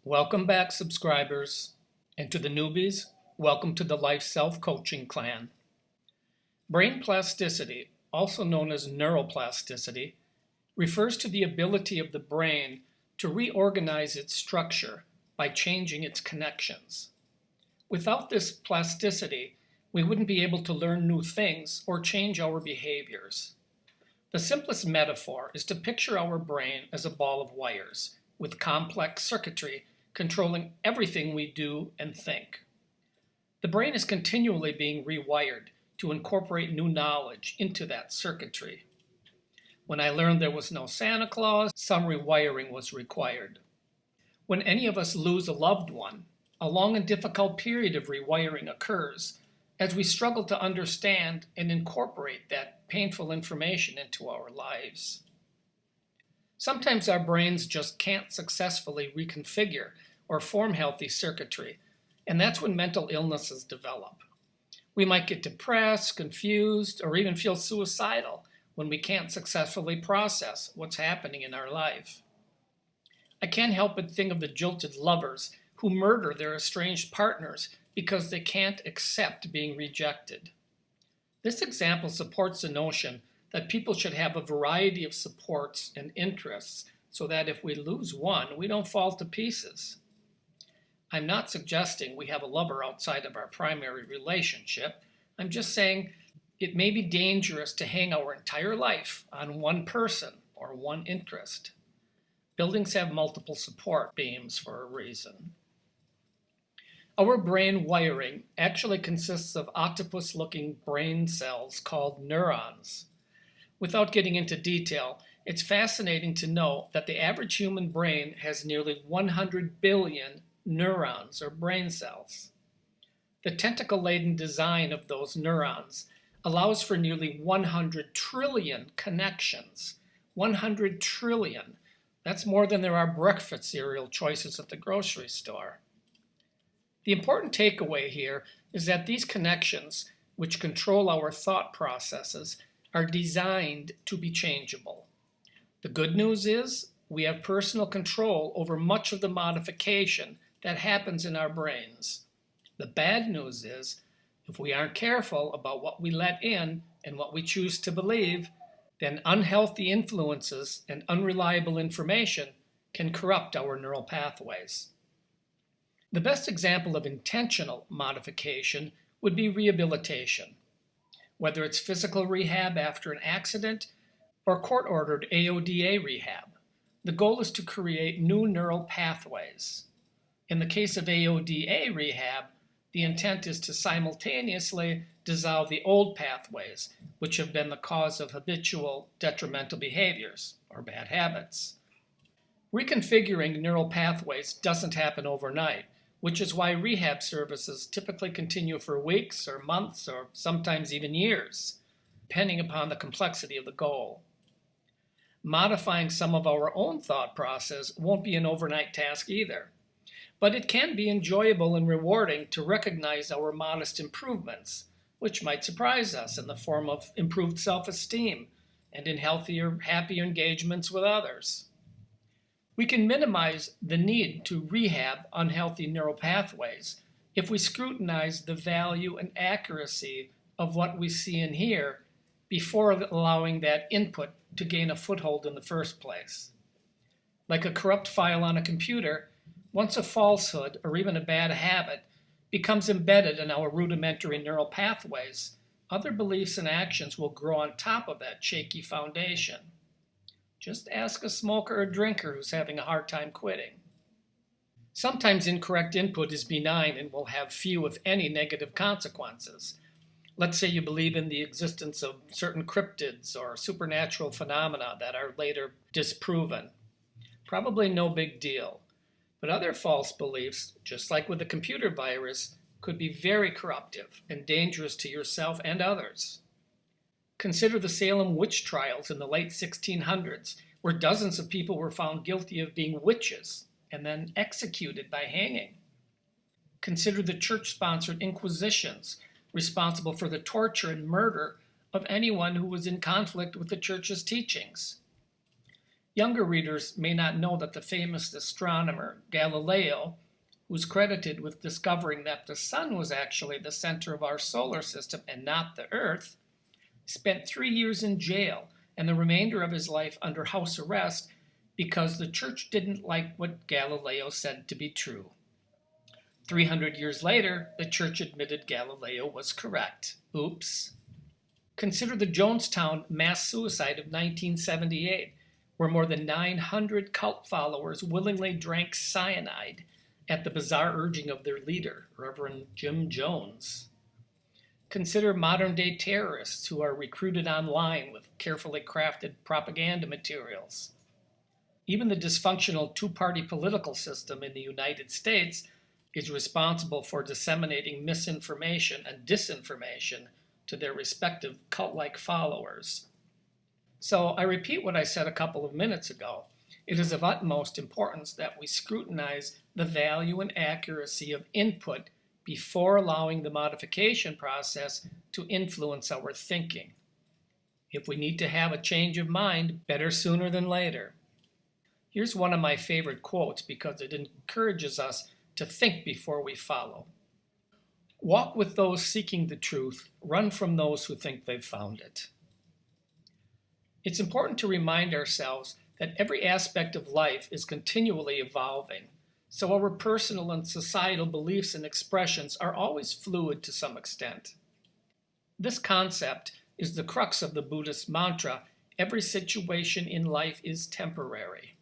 Welcome back, subscribers, and to the newbies, welcome to the Life Self-Coaching Clan. Brain plasticity, also known as neuroplasticity, refers to the ability of the brain to reorganize its structure by changing its connections. Without this plasticity, we wouldn't be able to learn new things or change our behaviors. The simplest metaphor is to picture our brain as a ball of wires with complex circuitry controlling everything we do and think. The brain is continually being rewired to incorporate new knowledge into that circuitry. When I learned there was no Santa Claus, some rewiring was required. When any of us lose a loved one, a long and difficult period of rewiring occurs as we struggle to understand and incorporate that painful information into our lives. Sometimes our brains just can't successfully reconfigure or form healthy circuitry, and that's when mental illnesses develop. We might get depressed, confused, or even feel suicidal when we can't successfully process what's happening in our life. I can't help but think of the jilted lovers who murder their estranged partners because they can't accept being rejected. This example supports the notion that people should have a variety of supports and interests so that if we lose one, we don't fall to pieces. I'm not suggesting we have a lover outside of our primary relationship. I'm just saying it may be dangerous to hang our entire life on one person or one interest. Buildings have multiple support beams for a reason. Our brain wiring actually consists of octopus-looking brain cells called neurons. Without getting into detail, it's fascinating to know that the average human brain has nearly 100 billion neurons or brain cells. The tentacle-laden design of those neurons allows for nearly 100 trillion connections. 100 trillion. That's more than there are breakfast cereal choices at the grocery store. The important takeaway here is that these connections, which control our thought processes, are designed to be changeable. The good news is we have personal control over much of the modification that happens in our brains. The bad news is if we aren't careful about what we let in and what we choose to believe, then unhealthy influences and unreliable information can corrupt our neural pathways. The best example of intentional modification would be rehabilitation. Whether it's physical rehab after an accident or court-ordered AODA rehab, the goal is to create new neural pathways. In the case of AODA rehab, the intent is to simultaneously dissolve the old pathways, which have been the cause of habitual detrimental behaviors or bad habits. Reconfiguring neural pathways doesn't happen overnight, which is why rehab services typically continue for weeks or months or sometimes even years, depending upon the complexity of the goal. Modifying some of our own thought process won't be an overnight task either, but it can be enjoyable and rewarding to recognize our modest improvements, which might surprise us in the form of improved self-esteem and in healthier, happier engagements with others. We can minimize the need to rehab unhealthy neural pathways if we scrutinize the value and accuracy of what we see and hear before allowing that input to gain a foothold in the first place. Like a corrupt file on a computer, once a falsehood or even a bad habit becomes embedded in our rudimentary neural pathways, other beliefs and actions will grow on top of that shaky foundation. Just ask a smoker or drinker who's having a hard time quitting. Sometimes incorrect input is benign and will have few, if any, negative consequences. Let's say you believe in the existence of certain cryptids or supernatural phenomena that are later disproven. Probably no big deal. But other false beliefs, just like with a computer virus, could be very corruptive and dangerous to yourself and others. Consider the Salem witch trials in the late 1600s, where dozens of people were found guilty of being witches and then executed by hanging. Consider the church-sponsored inquisitions, responsible for the torture and murder of anyone who was in conflict with the church's teachings. Younger readers may not know that the famous astronomer Galileo, who's credited with discovering that the sun was actually the center of our solar system and not the Earth, spent 3 years in jail and the remainder of his life under house arrest because the church didn't like what Galileo said to be true. 300 years later, the church admitted Galileo was correct. Oops. Consider the Jonestown mass suicide of 1978, where more than 900 cult followers willingly drank cyanide at the bizarre urging of their leader, Reverend Jim Jones. Consider modern-day terrorists who are recruited online with carefully crafted propaganda materials. Even the dysfunctional two-party political system in the United States is responsible for disseminating misinformation and disinformation to their respective cult-like followers. So I repeat what I said a couple of minutes ago. It is of utmost importance that we scrutinize the value and accuracy of input before allowing the modification process to influence our thinking. If we need to have a change of mind, better sooner than later. Here's one of my favorite quotes because it encourages us to think before we follow. Walk with those seeking the truth, run from those who think they've found it. It's important to remind ourselves that every aspect of life is continually evolving, so our personal and societal beliefs and expressions are always fluid to some extent. This concept is the crux of the Buddhist mantra, every situation in life is temporary.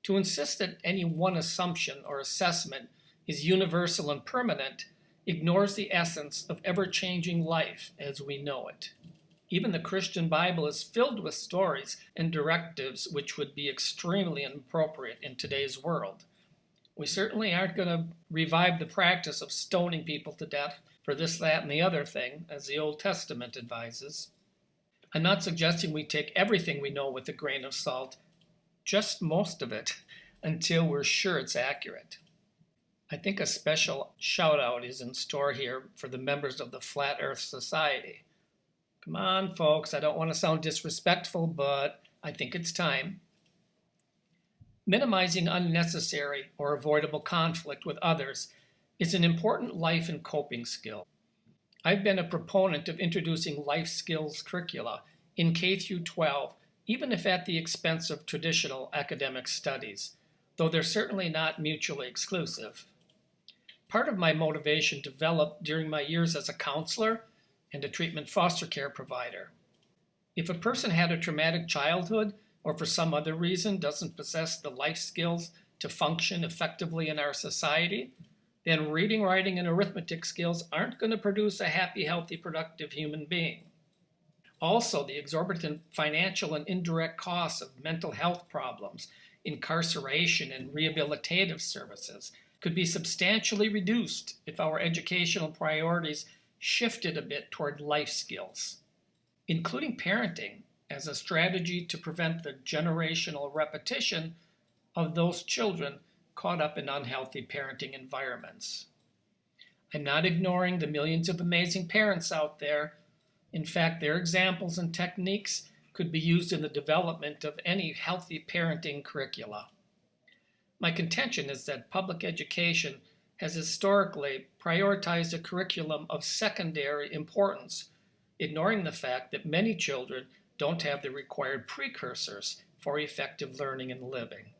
To insist that any one assumption or assessment is universal and permanent ignores the essence of ever-changing life as we know it. Even the Christian Bible is filled with stories and directives which would be extremely inappropriate in today's world. We certainly aren't going to revive the practice of stoning people to death for this, that, and the other thing, as the Old Testament advises. I'm not suggesting we take everything we know with a grain of salt, just most of it, until we're sure it's accurate. I think a special shout out is in store here for the members of the Flat Earth Society. Come on, folks, I don't want to sound disrespectful, but I think it's time. Minimizing unnecessary or avoidable conflict with others is an important life and coping skill. I've been a proponent of introducing life skills curricula in K through 12, even if at the expense of traditional academic studies, though they're certainly not mutually exclusive. Part of my motivation developed during my years as a counselor and a treatment foster care provider. If a person had a traumatic childhood or for some other reason doesn't possess the life skills to function effectively in our society, then reading, writing, and arithmetic skills aren't going to produce a happy, healthy, productive human being. Also, the exorbitant financial and indirect costs of mental health problems, incarceration, and rehabilitative services could be substantially reduced if our educational priorities shifted a bit toward life skills, including parenting as a strategy to prevent the generational repetition of those children caught up in unhealthy parenting environments. I'm not ignoring the millions of amazing parents out there. In fact, their examples and techniques could be used in the development of any healthy parenting curricula. My contention is that public education has historically prioritized a curriculum of secondary importance, ignoring the fact that many children don't have the required precursors for effective learning and living.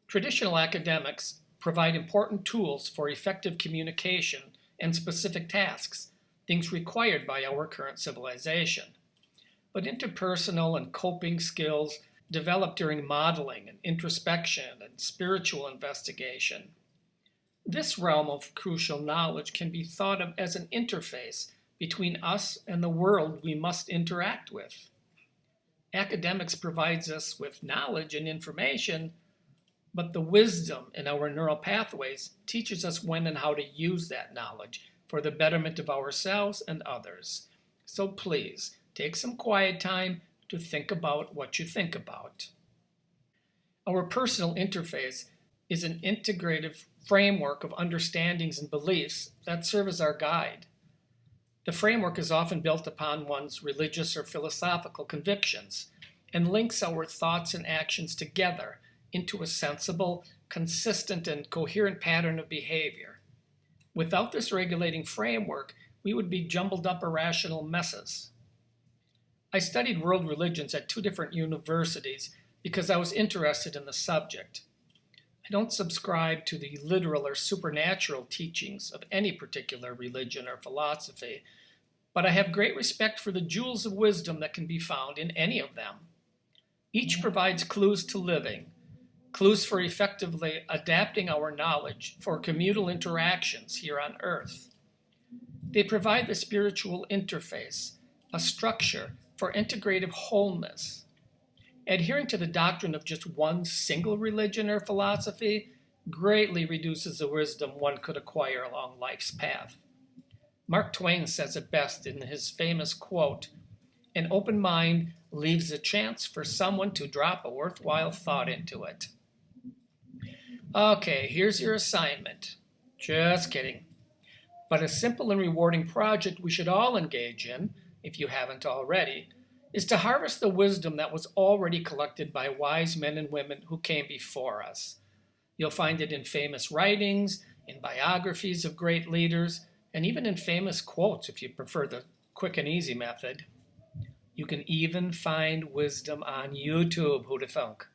Traditional academics provide important tools for effective communication and specific tasks, things required by our current civilization. But interpersonal and coping skills developed during modeling and introspection and spiritual investigation. This realm of crucial knowledge can be thought of as an interface between us and the world we must interact with. Academics provides us with knowledge and information, but the wisdom in our neural pathways teaches us when and how to use that knowledge for the betterment of ourselves and others. So please, take some quiet time to think about what you think about. Our personal interface is an integrative framework of understandings and beliefs that serve as our guide. The framework is often built upon one's religious or philosophical convictions. and links our thoughts and actions together into a sensible, consistent, and coherent pattern of behavior. Without this regulating framework, we would be jumbled up irrational messes. I studied world religions at 2 different universities because I was interested in the subject. I don't subscribe to the literal or supernatural teachings of any particular religion or philosophy, but I have great respect for the jewels of wisdom that can be found in any of them. Each provides clues to living, clues for effectively adapting our knowledge for communal interactions here on Earth. They provide the spiritual interface, a structure for integrative wholeness. Adhering to the doctrine of just one single religion or philosophy greatly reduces the wisdom one could acquire along life's path. Mark Twain says it best in his famous quote, "An open mind leaves a chance for someone to drop a worthwhile thought into it." Okay, here's your assignment. Just kidding. But a simple and rewarding project we should all engage in, if you haven't already, is to harvest the wisdom that was already collected by wise men and women who came before us. You'll find it in famous writings, in biographies of great leaders, and even in famous quotes if you prefer the quick and easy method. You can even find wisdom on YouTube, who'da thunk?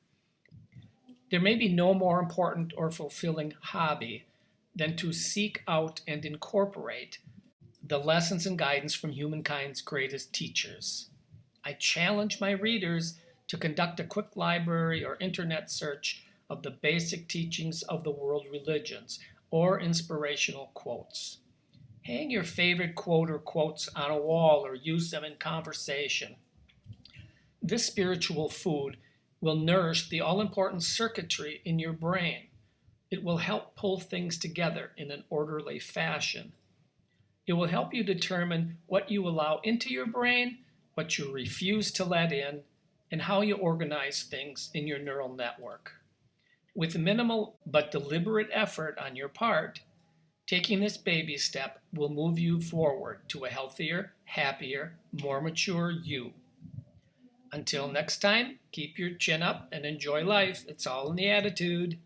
There may be no more important or fulfilling hobby than to seek out and incorporate the lessons and guidance from humankind's greatest teachers. I challenge my readers to conduct a quick library or internet search of the basic teachings of the world religions or inspirational quotes. Hang your favorite quote or quotes on a wall or use them in conversation. This spiritual food will nourish the all-important circuitry in your brain. It will help pull things together in an orderly fashion. It will help you determine what you allow into your brain, what you refuse to let in, and how you organize things in your neural network. With minimal but deliberate effort on your part, taking this baby step will move you forward to a healthier, happier, more mature you. Until next time, keep your chin up and enjoy life. It's all in the attitude.